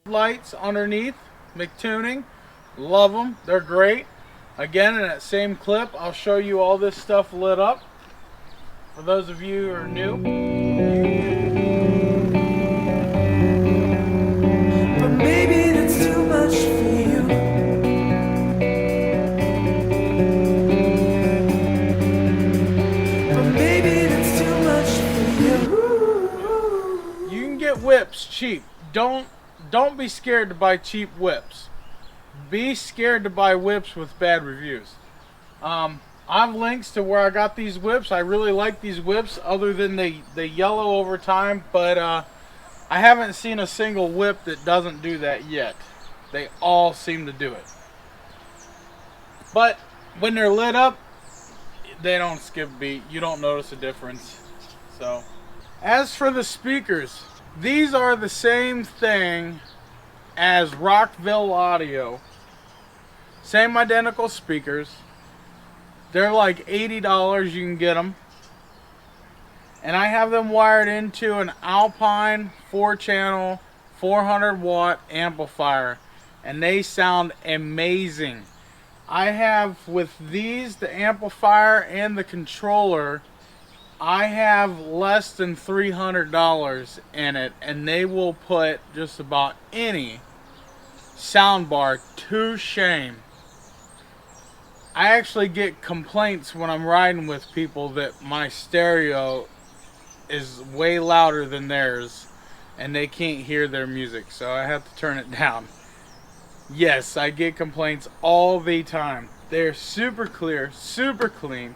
lights underneath, McTuning, love them, they're great. Again, in that same clip, I'll show you all this stuff lit up for those of you who are new. But maybe that's too much for you. But maybe that's too much for you. You can get whips cheap. Don't be scared to buy cheap whips. Be scared to buy whips with bad reviews. I have links to where I got these whips. I really like these whips, other than they yellow over time, but I haven't seen a single whip that doesn't do that yet. They all seem to do it. But when they're lit up, they don't skip a beat. You don't notice a difference. So, as for the speakers, these are the same thing as Rockville Audio. Same identical speakers. They're like $80, you can get them. And I have them wired into an Alpine 4-channel 400 watt amplifier, and they sound amazing. I have with these, the amplifier and the controller, I have less than $300 in it, and they will put just about any soundbar to shame. I actually get complaints when I'm riding with people that my stereo is way louder than theirs and they can't hear their music, so I have to turn it down. Yes, I get complaints all the time. They're super clear, super clean.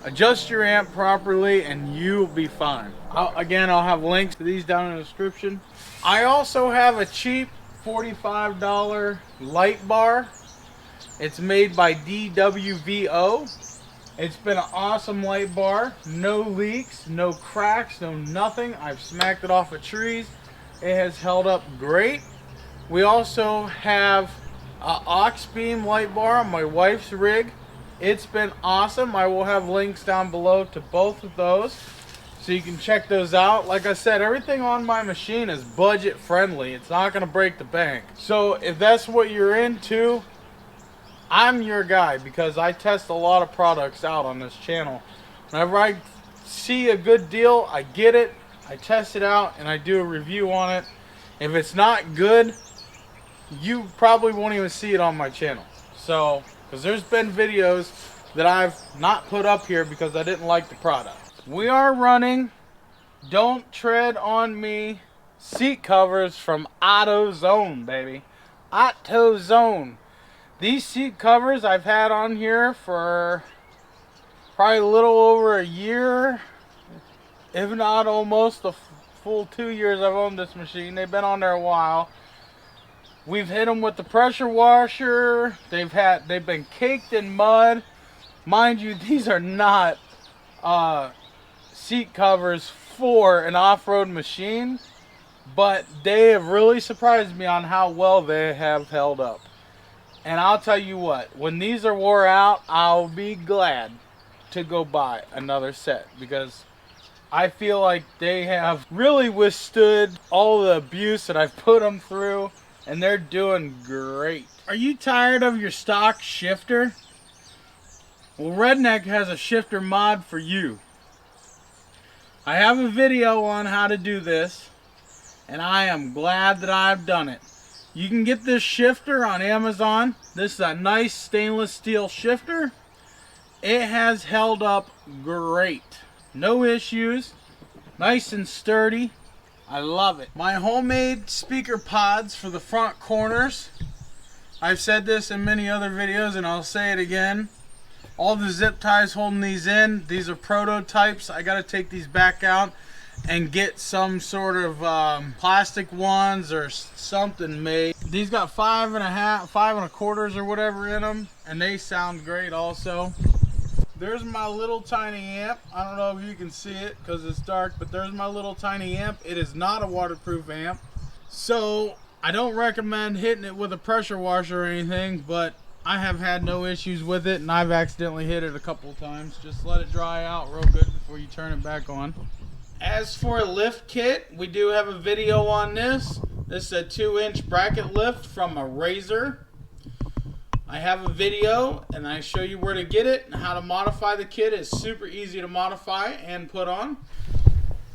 Adjust your amp properly and you'll be fine. I'll have links to these down in the description. I also have a cheap $45 light bar. It's made by DWVO. It's been an awesome light bar. No leaks, no cracks, no nothing. I've smacked it off of trees. It has held up great. We also have an aux beam light bar on my wife's rig. It's been awesome. I will have links down below to both of those, so you can check those out. Like I said, everything on my machine is budget friendly. It's not going to break the bank. So if that's what you're into, I'm your guy, because I test a lot of products out on this channel. Whenever I see a good deal, I get it, I test it out, and I do a review on it. If it's not good, you probably won't even see it on my channel. So, because there's been videos that I've not put up here because I didn't like the product. We are running Don't Tread on Me seat covers from AutoZone, baby. AutoZone. These seat covers I've had on here for probably a little over a year, if not almost the full 2 years I've owned this machine. They've been on there a while. We've hit them with the pressure washer. They've been caked in mud. Mind you, these are not seat covers for an off-road machine, but they have really surprised me on how well they have held up. And I'll tell you what, when these are wore out, I'll be glad to go buy another set, because I feel like they have really withstood all the abuse that I've put them through, and they're doing great. Are you tired of your stock shifter? Well, Redneck has a shifter mod for you. I have a video on how to do this, and I am glad that I've done it. You can get this shifter on Amazon. This is a nice stainless steel shifter. It has held up great. No issues. Nice and sturdy. I love it. My homemade speaker pods for the front corners. I've said this in many other videos and I'll say it again. All the zip ties holding these in, these are prototypes. I gotta take these back out and get some sort of plastic ones or something made. These got 5 1/4 or whatever in them, and they sound great also. There's my little tiny amp. I don't know if you can see it because it's dark, but there's my little tiny amp. It is not a waterproof amp, so I don't recommend hitting it with a pressure washer or anything, but I have had no issues with it, and I've accidentally hit it a couple of times. Just let it dry out real good before you turn it back on. As for a lift kit, we do have a video on this. This is a 2-inch bracket lift from a Razor. I have a video and I show you where to get it and how to modify the kit. It's super easy to modify and put on.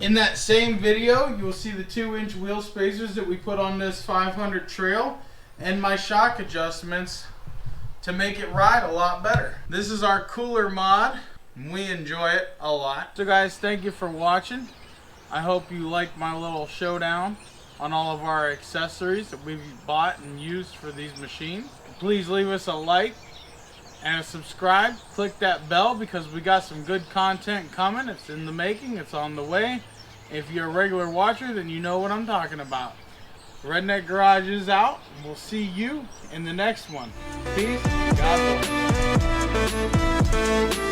In that same video, you will see the 2-inch wheel spacers that we put on this 500 trail and my shock adjustments to make it ride a lot better. This is our cooler mod. We enjoy it a lot. So guys, thank you for watching. I hope you liked my little showdown on all of our accessories that we've bought and used for these machines. Please leave us a like and a subscribe. Click that bell because we got some good content coming. It's in the making. It's on the way. If you're a regular watcher, then you know what I'm talking about. Redneck Garage is out. We'll see you in the next one. Peace. God bless.